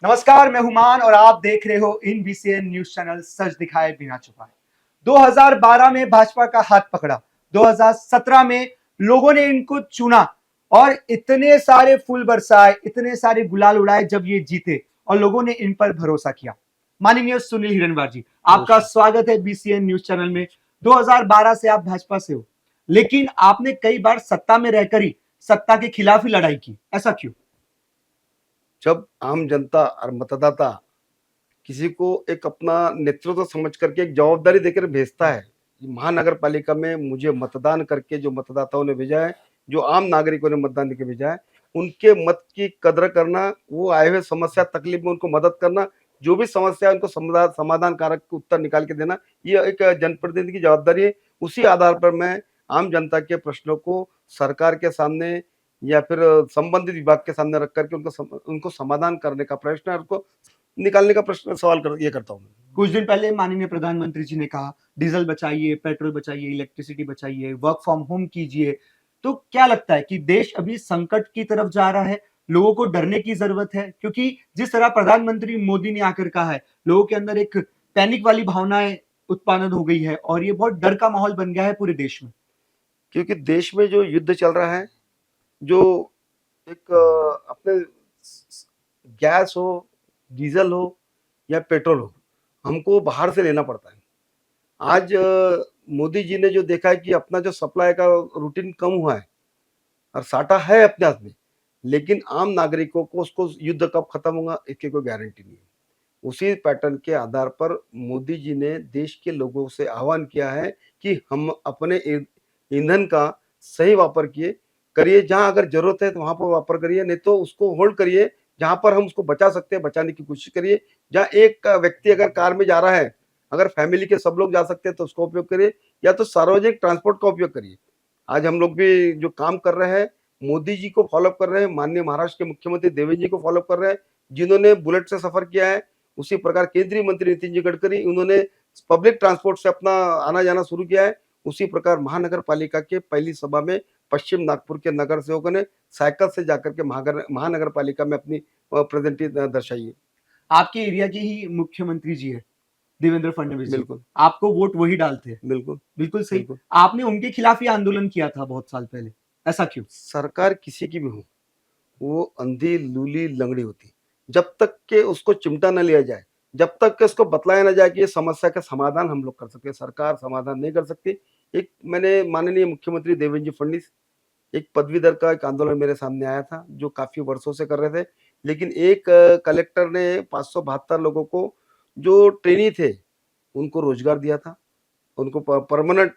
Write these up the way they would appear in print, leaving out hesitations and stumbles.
नमस्कार, मैं हुमान और आप देख रहे हो इन बीसीएन न्यूज चैनल सच दिखाए बिना छुपाए। 2012 में भाजपा का हाथ पकड़ा, 2017 में लोगों ने इनको चुना और इतने सारे फूल बरसाए, इतने सारे गुलाल उड़ाए जब ये जीते और लोगों ने इन पर भरोसा किया। माननीय सुनील हिरनवार जी, आपका स्वागत है बीसीएन न्यूज चैनल में। 2012 से आप भाजपा से हो, लेकिन आपने कई बार सत्ता में रहकर ही सत्ता के खिलाफ ही लड़ाई की, ऐसा क्यों? जब आम जनता और मतदाता किसी को एक अपना नेतृत्व समझ करके एक जवाबदारी देकर भेजता है, महानगर पालिका में मुझे मतदान करके जो मतदाताओं ने भेजा है, जो आम नागरिकों ने मतदान करके भेजा है, उनके मत की कदर करना, वो आए हुए समस्या तकलीफ में उनको मदद करना, जो भी समस्या है उनको समाधान कारक उत्तर निकाल के देना, ये एक जनप्रतिनिधि की जवाबदारी है। उसी आधार पर मैं आम जनता के प्रश्नों को सरकार के सामने या फिर संबंधित विभाग के सामने रख करके उनको समाधान करने का प्रश्न है, उसको निकालने का प्रश्न सवाल ये करता हूँ। कुछ दिन पहले माननीय प्रधानमंत्री जी ने कहा डीजल बचाइए, पेट्रोल बचाइए, इलेक्ट्रिसिटी बचाइए, वर्क फ्रॉम होम कीजिए। तो क्या लगता है कि देश अभी संकट की तरफ जा रहा है? लोगों को डरने की जरूरत है, क्योंकि जिस तरह प्रधानमंत्री मोदी ने आकर कहा है, लोगों के अंदर एक पैनिक वाली भावनाएं उत्पादन हो गई है और ये बहुत डर का माहौल बन गया है पूरे देश में। क्योंकि देश में जो युद्ध चल रहा है, जो एक अपने गैस हो, डीजल हो या पेट्रोल हो, हमको बाहर से लेना पड़ता है। आज मोदी जी ने जो देखा है कि अपना जो सप्लाई का रूटीन कम हुआ है और साटा है अपने हाथ में, लेकिन आम नागरिकों को उसको युद्ध कब खत्म होगा इसकी कोई गारंटी नहीं है। उसी पैटर्न के आधार पर मोदी जी ने देश के लोगों से आह्वान किया है कि हम अपने ईंधन का सही वापर करिए, जहां अगर जरूरत है तो वहां पर वापर करिए, नहीं तो उसको होल्ड करिए। जहां पर हम उसको बचा सकते हैं बचाने की कोशिश करिए। जहां एक व्यक्ति अगर कार में जा रहा है, अगर फैमिली के सब लोग जा सकते हैं तो उसका उपयोग करिए, या तो सार्वजनिक ट्रांसपोर्ट का उपयोग करिए। आज हम लोग भी जो काम कर रहे हैं, मोदी जी को फॉलो कर रहे हैं, माननीय महाराष्ट्र के मुख्यमंत्री देवेंद्र जी को फॉलो कर रहे हैं, जिन्होंने बुलेट से सफर किया है। उसी प्रकार केंद्रीय मंत्री नितिन जी गडकरी, उन्होंने पब्लिक ट्रांसपोर्ट से अपना आना जाना शुरू किया है। उसी प्रकार महानगर पालिका के पहली सभा में पश्चिम नागपुर के नगर सेवकों ने साइकिल से जाकर के महानगर पालिका में अपनी प्रेजेंटी दर्शाई है। आपके एरिया के ही मुख्यमंत्री जी है देवेंद्र फडणवीस जी, बिल्कुल आपको वोट वही डालते हैं। बिल्कुल बिल्कुल सही। बिल्कुल। आपने उनके खिलाफ ही आंदोलन किया था बहुत साल पहले, ऐसा क्यों? सरकार किसी की भी हो, वो अंधी लूली लंगड़ी होती, जब तक के उसको चिमटा न लिया जाए, जब तक के उसको बतलाया ना जाए कि ये समस्या का समाधान हम लोग कर सकते हैं, सरकार समाधान नहीं कर सकती। एक मैंने माननीय मुख्यमंत्री देवेंद्र जी फडणवीस, एक पदवीधर का एक आंदोलन मेरे सामने आया था जो काफी वर्षों से कर रहे थे, लेकिन एक कलेक्टर ने 572 लोगों को जो ट्रेनी थे उनको रोजगार दिया था, उनको परमानेंट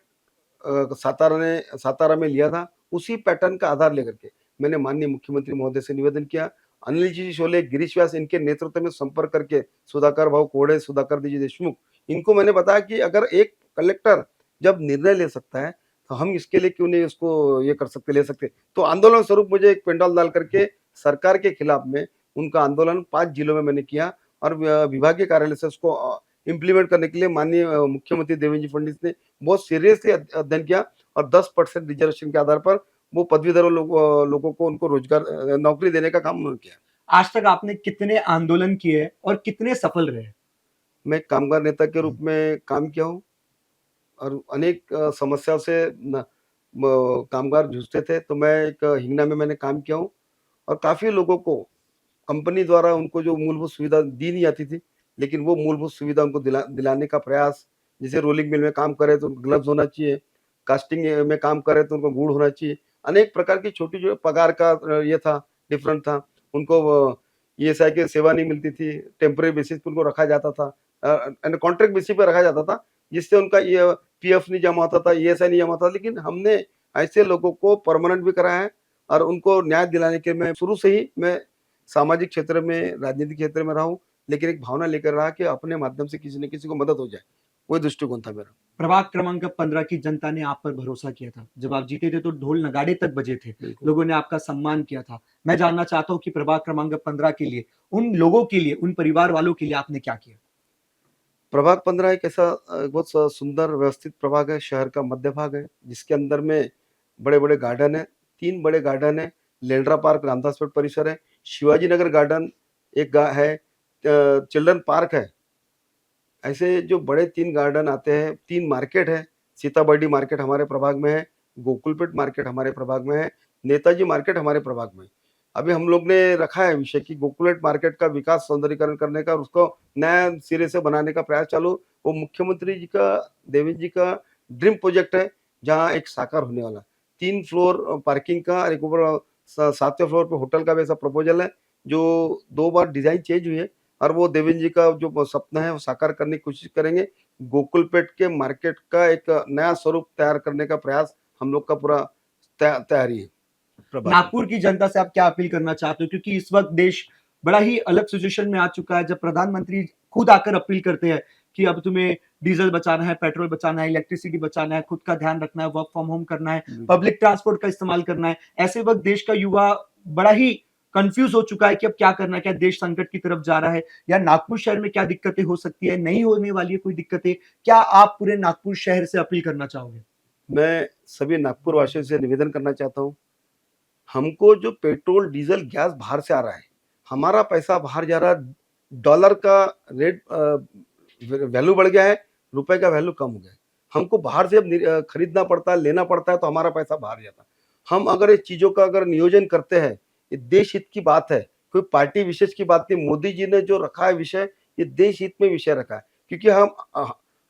सातारा में लिया था। उसी पैटर्न का आधार लेकर के मैंने माननीय मुख्यमंत्री महोदय से निवेदन किया, अनिल जी शोले, गिरीश व्यास, इनके नेतृत्व में संपर्क करके सुधाकर भाऊ कोड़े, सुधाकर जी देशमुख, इनको मैंने बताया कि अगर एक कलेक्टर जब निर्णय ले सकता है तो हम इसके लिए क्यों नहीं उसको ये कर सकते, ले सकते। तो आंदोलन स्वरूप मुझे एक पेंडाल डाल करके सरकार के खिलाफ में उनका आंदोलन 5 जिलों में मैंने किया, और विभागीय कार्यालय से उसको इम्प्लीमेंट करने के लिए माननीय मुख्यमंत्री देवेंद्र जी फडणवीस ने बहुत सीरियसली अध्ययन किया, और 10% रिजर्वेशन के आधार पर वो पदवीधर लोगों को उनको रोजगार नौकरी देने का काम उन्होंने किया। आज तक आपने कितने आंदोलन किए और कितने सफल रहे? मैं कामगार नेता के रूप में काम किया हूँ, और अनेक समस्याओं से कामगार जूझते थे, तो मैं एक हिंगना में मैंने काम किया हूँ, और काफी लोगों को कंपनी द्वारा उनको जो मूलभूत सुविधा दी नहीं जाती थी, लेकिन वो मूलभूत सुविधा उनको दिलाने का प्रयास। जैसे रोलिंग मिल में काम करे तो ग्लव्स होना चाहिए, कास्टिंग में काम करे तो उनको गुड़ होना चाहिए, अनेक प्रकार की छोटी जो पगार का ये था, डिफरेंट था। उनको ईएसआई की सेवा नहीं मिलती थी, टेम्पररी बेसिस पे उनको रखा जाता था, कॉन्ट्रैक्ट बेसिस पे रखा जाता था, जिससे उनका ये पीएफ नहीं जमा होता था, ईएसआई नहीं जमा होता था। लेकिन हमने ऐसे लोगों को परमानेंट भी कराया है, और उनको न्याय दिलाने के मैं शुरू से ही मैं सामाजिक क्षेत्र में, राजनीतिक क्षेत्र में रहा हूँ, लेकिन एक भावना लेकर रहा कि अपने माध्यम से किसी न किसी को मदद हो जाए, वही दृष्टिकोण था मेरा। प्रभाग क्रमांक 15 की जनता ने आप पर भरोसा किया था, जब आप जीते थे तो ढोल नगाड़े तक बजे थे, लोगों ने आपका सम्मान किया था। मैं जानना चाहता हूँ कि प्रभाग क्रमांक 15 के लिए, उन लोगों के लिए, उन परिवार वालों के लिए आपने क्या किया? प्रभाग 15 एक ऐसा बहुत सुंदर व्यवस्थित प्रभाग है, शहर का मध्य भाग है, जिसके अंदर में बड़े बड़े गार्डन है, 3 बड़े गार्डन है, लेंड्रा पार्क, रामदास पेठ परिसर है, शिवाजी नगर गार्डन एक है, चिल्ड्रन पार्क है, ऐसे जो बड़े 3 गार्डन आते हैं, 3 मार्केट है, सीताबर्डी मार्केट हमारे प्रभाग में है, गोकुलपेट मार्केट हमारे प्रभाग में है, नेताजी मार्केट हमारे प्रभाग में है। अभी हम लोग ने रखा है विषय कि गोकुलपेट मार्केट का विकास सौंदर्यीकरण करने का और उसको नया सिरे से बनाने का प्रयास चालू। वो मुख्यमंत्री जी का, देवेंद्र जी का ड्रीम प्रोजेक्ट है, जहाँ एक साकार होने वाला। 3 फ्लोर पार्किंग का और एक ऊपर 7वें फ्लोर पे होटल का भी ऐसा प्रपोजल है, जो 2 बार डिज़ाइन चेंज हुई है और वो देवेंद्र जी का जो सपना है वो साकार करने की कोशिश करेंगे। गोकुलपेट के मार्केट का एक नया स्वरूप तैयार करने का प्रयास हम लोग का पूरा तैयारी है। प्रभात। नागपुर की जनता से आप क्या अपील करना चाहते हो, क्योंकि इस वक्त देश बड़ा ही अलग सिचुएशन में आ चुका है, जब प्रधानमंत्री खुद आकर अपील करते हैं कि अब तुम्हें डीजल बचाना है, पेट्रोल बचाना है, इलेक्ट्रिसिटी बचाना है, खुद का ध्यान रखना है, वर्क फ्रॉम होम करना है, पब्लिक ट्रांसपोर्ट का इस्तेमाल करना है। ऐसे वक्त देश का युवा बड़ा ही कंफ्यूज हो चुका है कि अब क्या करना है, क्या देश संकट की तरफ जा रहा है, या नागपुर शहर में क्या दिक्कतें हो सकती है, नहीं होने वाली है कोई दिक्कतें, क्या आप पूरे नागपुर शहर से अपील करना चाहोगे? मैं सभी नागपुर वासियों से निवेदन करना चाहता हूँ, हमको जो पेट्रोल, डीजल, गैस बाहर से आ रहा है, हमारा पैसा बाहर जा रहा है, डॉलर का रेट वैल्यू बढ़ गया है, रुपए का वैल्यू कम हो गया है। हमको बाहर से अब खरीदना पड़ता है, लेना पड़ता है, तो हमारा पैसा बाहर जाता है। हम अगर इस चीज़ों का अगर नियोजन करते हैं, ये देश हित की बात है, कोई पार्टी विशेष की बात नहीं। मोदी जी ने जो रखा है विषय, ये देश हित में विषय रखा है, क्योंकि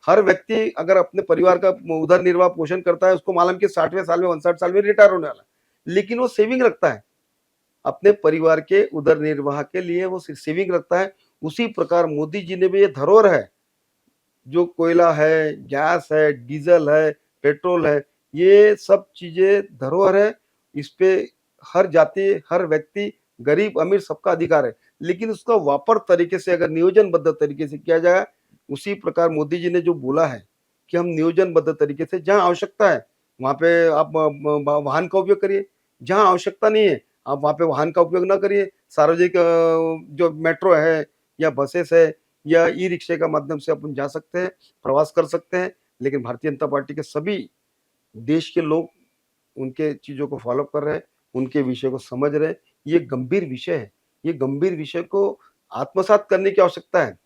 हर व्यक्ति अगर अपने परिवार का उधर निर्वाह पोषण करता है, उसको मालूम कि 60वें साल में 59 साल में रिटायर होने वाला है, लेकिन वो सेविंग रखता है अपने परिवार के उदर निर्वाह के लिए, वो सेविंग रखता है। उसी प्रकार मोदी जी ने भी ये धरोहर है, जो कोयला है, गैस है, डीजल है, पेट्रोल है, ये सब चीजें धरोहर है। इस पे हर जाति, हर व्यक्ति, गरीब अमीर सबका अधिकार है, लेकिन उसका वापर तरीके से अगर नियोजनबद्ध तरीके से किया जाए, उसी प्रकार मोदी जी ने जो बोला है कि हम नियोजनबद्ध तरीके से, जहाँ आवश्यकता है वहाँ पे आप वाहन का उपयोग करिए, जहाँ आवश्यकता नहीं है आप वहाँ पे वाहन का उपयोग ना करिए। सार्वजनिक जो मेट्रो है या बसेस है या ई रिक्शे का माध्यम से अपन जा सकते हैं, प्रवास कर सकते हैं। लेकिन भारतीय जनता पार्टी के सभी देश के लोग उनके चीज़ों को फॉलो कर रहे हैं, उनके विषय को समझ रहे हैं। ये गंभीर विषय है, ये गंभीर विषय को आत्मसात करने की आवश्यकता है।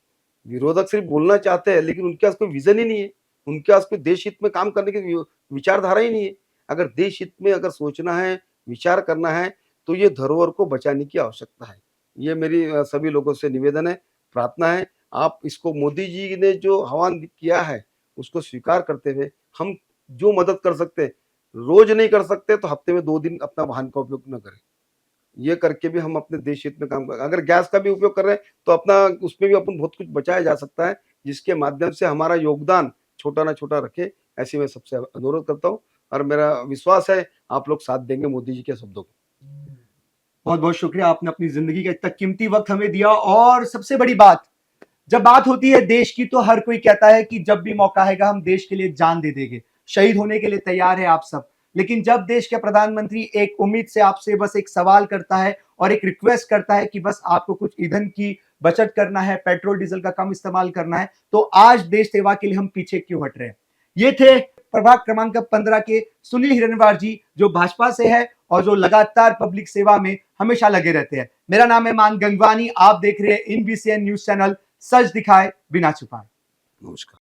विरोधक सिर्फ बोलना चाहते हैं, लेकिन उनके पास कोई विज़न ही नहीं है, उनके पास कोई देश हित में काम करने की विचारधारा ही नहीं है। अगर देश हित में अगर सोचना है, विचार करना है, तो ये धरोहर को बचाने की आवश्यकता है। ये मेरी सभी लोगों से निवेदन है, प्रार्थना है, आप इसको मोदी जी ने जो आह्वान किया है, उसको स्वीकार करते हुए हम जो मदद कर सकते हैं, रोज़ नहीं कर सकते तो हफ्ते में 2 दिन अपना वाहन का उपयोग ना करें। ये करके भी हम अपने देश हित में काम कर, अगर गैस का भी उपयोग कर रहे हैं तो अपना उसमें भी अपन बहुत कुछ बचाया जा सकता है, जिसके माध्यम से हमारा योगदान छोटा ना छोटा रखे, ऐसी मैं सबसे अनुरोध करता हूँ। और मेरा विश्वास है आप लोग साथ देंगे मोदी जी के शब्दों को। बहुत बहुत शुक्रिया, आपने अपनी जिंदगी का इतना कीमती वक्त हमें दिया। और सबसे बड़ी बात, जब बात होती है देश की, तो हर कोई कहता है कि जब भी मौका आएगा हम देश के लिए जान दे देंगे, शहीद होने के लिए तैयार है आप सब। लेकिन जब देश के प्रधानमंत्री एक उम्मीद से आपसे बस एक सवाल करता है और एक रिक्वेस्ट करता है कि बस आपको कुछ ईंधन की बचत करना है, पेट्रोल डीजल का कम इस्तेमाल करना है, तो आज देश सेवा के लिए हम पीछे क्यों हट रहे हैं? ये थे प्रभाग क्रमांक 15 के सुनील हिरनवार जी, जो भाजपा से है और जो लगातार पब्लिक सेवा में हमेशा लगे रहते हैं। मेरा नाम है मान गंगवानी, आप देख रहे हैं INBCN न्यूज चैनल, सच दिखाए बिना छुपाए। नमस्कार।